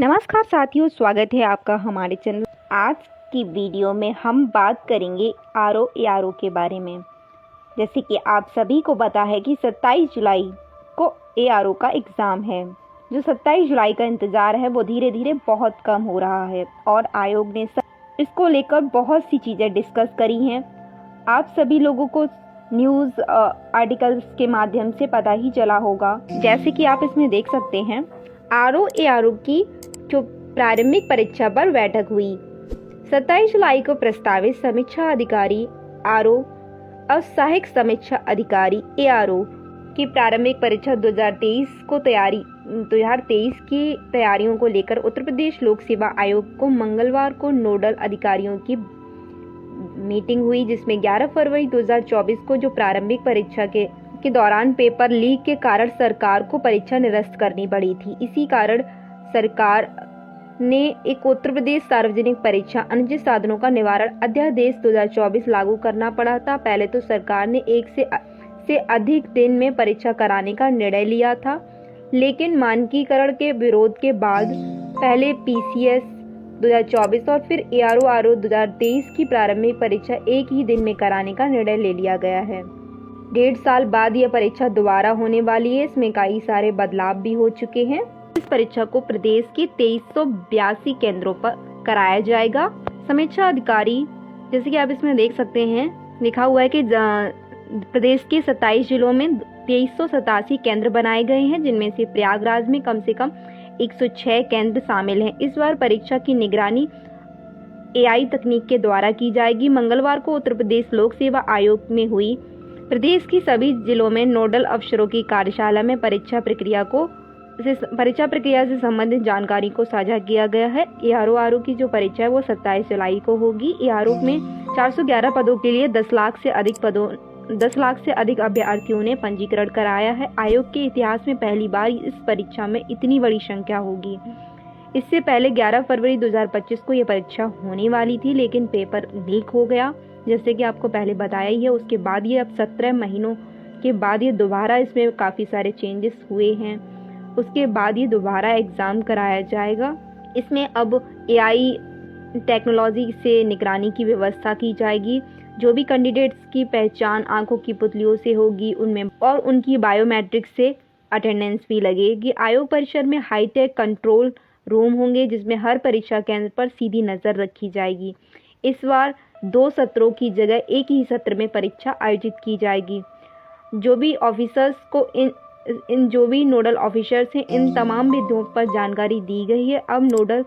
नमस्कार साथियों, स्वागत है आपका हमारे चैनल। आज की वीडियो में हम बात करेंगे ARO के बारे में। जैसे कि आप सभी को पता है कि 27 जुलाई को ARO का एग्ज़ाम है। जो 27 जुलाई का इंतज़ार है वो धीरे धीरे बहुत कम हो रहा है और आयोग ने इसको लेकर बहुत सी चीज़ें डिस्कस करी हैं। आप सभी लोगों को न्यूज़ आर्टिकल्स के माध्यम से पता ही चला होगा। जैसे कि आप इसमें देख सकते हैं, ARO की जो प्रारंभिक परीक्षा पर बैठक हुई। 27 जुलाई को प्रस्तावित समीक्षा अधिकारी ARO और सहायक समीक्षा अधिकारी ARO की प्रारंभिक परीक्षा 2023 की तैयारियों को लेकर उत्तर प्रदेश लोक सेवा आयोग को मंगलवार को नोडल अधिकारियों की मीटिंग हुई, जिसमें 11 फरवरी 2024 को जो प्रारंभिक परीक्षा के दौरान पेपर लीक के कारण सरकार को परीक्षा निरस्त करनी पड़ी थी। इसी कारण सरकार ने एक उत्तर प्रदेश सार्वजनिक परीक्षा अनुचित साधनों का निवारण अध्यादेश 2024 लागू करना पड़ा था। पहले तो सरकार ने एक से अधिक दिन में परीक्षा कराने का निर्णय लिया था, लेकिन मानकीकरण के विरोध के बाद पहले PCS 2024 और फिर ARO 2023 की प्रारंभिक परीक्षा एक ही दिन में कराने का निर्णय ले लिया गया है। 1.5 साल बाद यह परीक्षा दोबारा होने वाली है। इसमें कई सारे बदलाव भी हो चुके हैं। इस परीक्षा को प्रदेश के 2382 केंद्रों पर कराया जाएगा। समीक्षा अधिकारी, जैसे कि आप इसमें देख सकते हैं, लिखा हुआ है कि प्रदेश के 27 जिलों में 2387 केंद्र बनाए गए हैं, जिनमें से प्रयागराज में कम से कम 106 केंद्र शामिल हैं। इस बार परीक्षा की निगरानी AI तकनीक के द्वारा की जाएगी। मंगलवार को उत्तर प्रदेश लोक सेवा आयोग में हुई प्रदेश की सभी जिलों में नोडल अफसरों की कार्यशाला में परीक्षा प्रक्रिया से संबंधित जानकारी को साझा किया गया है। ARO की जो परीक्षा है वो 27 जुलाई को होगी। ARO में 411 पदों के लिए 10 लाख से अधिक अभ्यर्थियों ने पंजीकरण कराया है। आयोग के इतिहास में पहली बार इस परीक्षा में इतनी बड़ी संख्या होगी। इससे पहले 11 फरवरी 2025 को यह परीक्षा होने वाली थी, लेकिन पेपर लीक हो गया, जैसे कि आपको पहले बताया ही है। उसके बाद ये अब 17 महीनों के बाद ये दोबारा इसमें काफ़ी सारे चेंजेस हुए हैं। उसके बाद ये दोबारा एग्ज़ाम कराया जाएगा। इसमें अब AI टेक्नोलॉजी से निगरानी की व्यवस्था की जाएगी। जो भी कैंडिडेट्स की पहचान आंखों की पुतलियों से होगी उनमें, और उनकी बायोमेट्रिक से अटेंडेंस भी लगेगी। आयोग परिसर में हाईटेक कंट्रोल रूम होंगे, जिसमें हर परीक्षा केंद्र पर सीधी नज़र रखी जाएगी। इस बार 2 सत्रों की जगह एक ही सत्र में परीक्षा आयोजित की जाएगी। जो भी नोडल ऑफिसर्स हैं, इन तमाम बिंदुओं पर जानकारी दी गई है। अब नोडल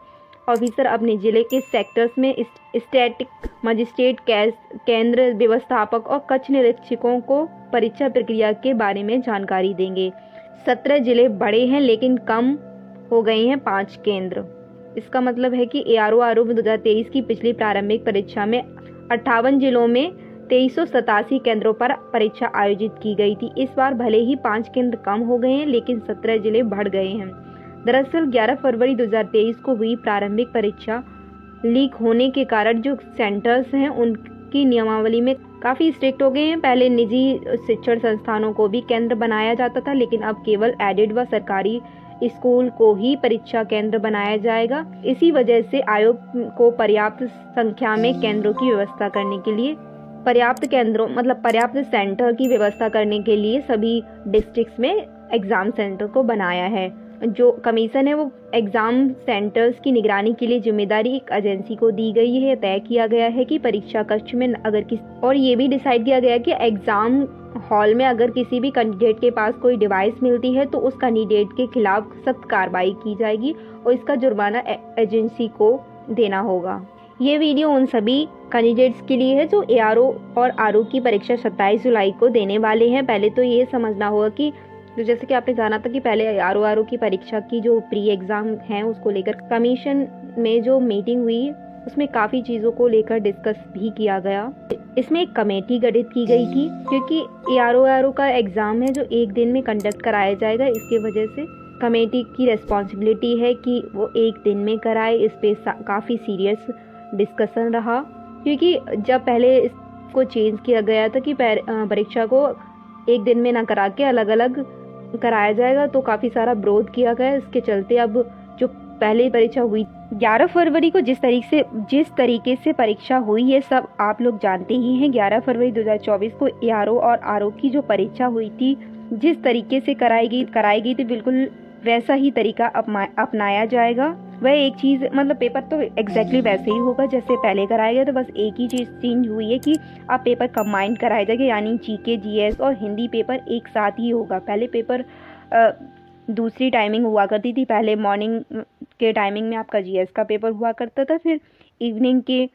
ऑफिसर अपने जिले के सेक्टर्स में स्टैटिक मजिस्ट्रेट, केंद्र व्यवस्थापक और कक्ष निरीक्षकों को परीक्षा प्रक्रिया के बारे में जानकारी देंगे। 17 जिले बड़े हैं, लेकिन कम हो गए हैं 5 केंद्र। इसका मतलब है कि ARO 2023 की पिछली प्रारंभिक परीक्षा में 58 जिलों में 2387 केंद्रों पर परीक्षा आयोजित की गई थी। इस बार भले ही 5 केंद्र कम हो गए हैं, लेकिन 17 जिले बढ़ गए हैं। दरअसल 11 फरवरी 2023 को हुई प्रारंभिक परीक्षा लीक होने के कारण जो सेंटर्स हैं उनकी नियमावली में काफ़ी स्ट्रिक्ट हो गए हैं। पहले निजी शिक्षण संस्थानों को भी केंद्र बनाया जाता था, लेकिन अब केवल एडेड व सरकारी स्कूल को ही परीक्षा केंद्र बनाया जाएगा। इसी वजह से आयोग को पर्याप्त संख्या में केंद्रों की व्यवस्था करने के लिए पर्याप्त सेंटर की व्यवस्था करने के लिए सभी डिस्ट्रिक्ट्स में एग्जाम सेंटर को बनाया है। जो कमीशन है वो एग्जाम सेंटर्स की निगरानी के लिए जिम्मेदारी एक एजेंसी को दी गई है। तय किया गया है कि परीक्षा कक्ष में और ये भी डिसाइड किया गया है कि एग्जाम हॉल में अगर किसी भी कैंडिडेट के पास कोई डिवाइस मिलती है तो उस कैंडिडेट के खिलाफ सख्त कार्रवाई की जाएगी और इसका जुर्माना एजेंसी को देना होगा। ये वीडियो उन सभी कैंडिडेट्स के लिए है जो ARO और ARO की परीक्षा 27 जुलाई को देने वाले हैं। पहले तो ये समझना होगा कि जैसे कि आपने जाना था कि पहले ARO की परीक्षा की जो प्री एग्ज़ाम है उसको लेकर कमीशन में जो मीटिंग हुई उसमें काफ़ी चीज़ों को लेकर डिस्कस भी किया गया। इसमें एक कमेटी गठित की गई थी, क्योंकि ARO का एग्ज़ाम है जो एक दिन में कंडक्ट कराया जाएगा। इसके वजह से कमेटी की रिस्पॉन्सिबिलिटी है कि वो एक दिन में कराए। इस पे काफ़ी सीरियस डिस्कशन रहा, क्योंकि जब पहले इसको चेंज किया गया था कि परीक्षा को एक दिन में ना करा के अलग अलग कराया जाएगा, तो काफ़ी सारा विरोध किया गया। इसके चलते अब जो पहले परीक्षा हुई 11 फरवरी को जिस तरीके से परीक्षा हुई ये सब आप लोग जानते ही हैं। 11 फरवरी 2024 को एआरओ और आरओ की जो परीक्षा हुई थी, जिस तरीके से कराई गई थी, बिल्कुल वैसा ही तरीका अपनाया जाएगा। वह एक चीज़ मतलब पेपर तो एग्जैक्टली वैसे ही होगा जैसे पहले कराया गया, तो बस एक ही चीज़ चेंज हुई है कि अब पेपर कंबाइंड कराया जाएगा, यानी जीके, जीएस और हिंदी पेपर एक साथ ही होगा। पहले पेपर दूसरी टाइमिंग हुआ करती थी, पहले मॉर्निंग के टाइमिंग में आपका जीएस का पेपर हुआ करता था, फिर इवनिंग के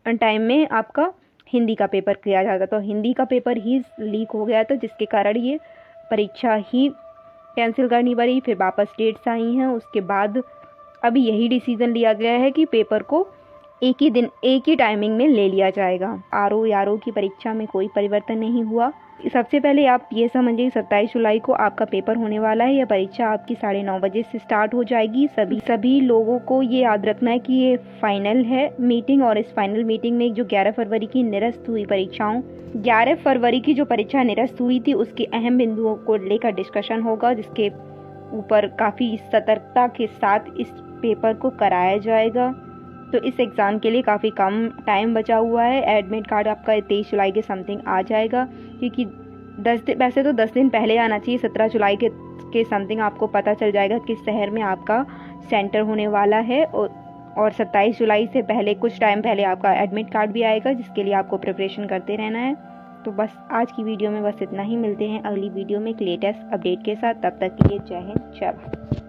टाइम में आपका हिंदी का पेपर किया जाता था। तो हिंदी का पेपर ही लीक हो गया था, जिसके कारण ये परीक्षा ही कैंसिल करनी पड़ी। फिर वापस डेट्स आई हैं, उसके बाद अभी यही डिसीजन लिया गया है कि पेपर को एक ही दिन एक ही टाइमिंग में ले लिया जाएगा। आरओ की परीक्षा में कोई परिवर्तन नहीं हुआ। सबसे पहले आप ये समझिए 27 जुलाई को आपका पेपर होने वाला है। यह परीक्षा आपकी 9:30 बजे से स्टार्ट हो जाएगी। सभी लोगों को ये याद रखना है कि ये फाइनल है मीटिंग, और इस फाइनल मीटिंग में जो 11 फरवरी की निरस्त हुई परीक्षाओं 11 फरवरी की जो परीक्षा निरस्त हुई थी उसके अहम बिंदुओं को लेकर डिस्कशन होगा, जिसके ऊपर काफ़ी सतर्कता के साथ इस पेपर को कराया जाएगा। तो इस एग्ज़ाम के लिए काफ़ी कम टाइम बचा हुआ है। एडमिट कार्ड आपका 23 जुलाई के समथिंग आ जाएगा, क्योंकि वैसे तो 10 दिन पहले आना चाहिए। 17 जुलाई के समथिंग आपको पता चल जाएगा किस शहर में आपका सेंटर होने वाला है, और 27 जुलाई से पहले कुछ टाइम पहले आपका एडमिट कार्ड भी आएगा, जिसके लिए आपको प्रिपरेशन करते रहना है। तो बस आज की वीडियो में बस इतना ही। मिलते हैं अगली वीडियो में एक लेटेस्ट अपडेट के साथ। तब तक के लिए जय हिंद, जय भारत।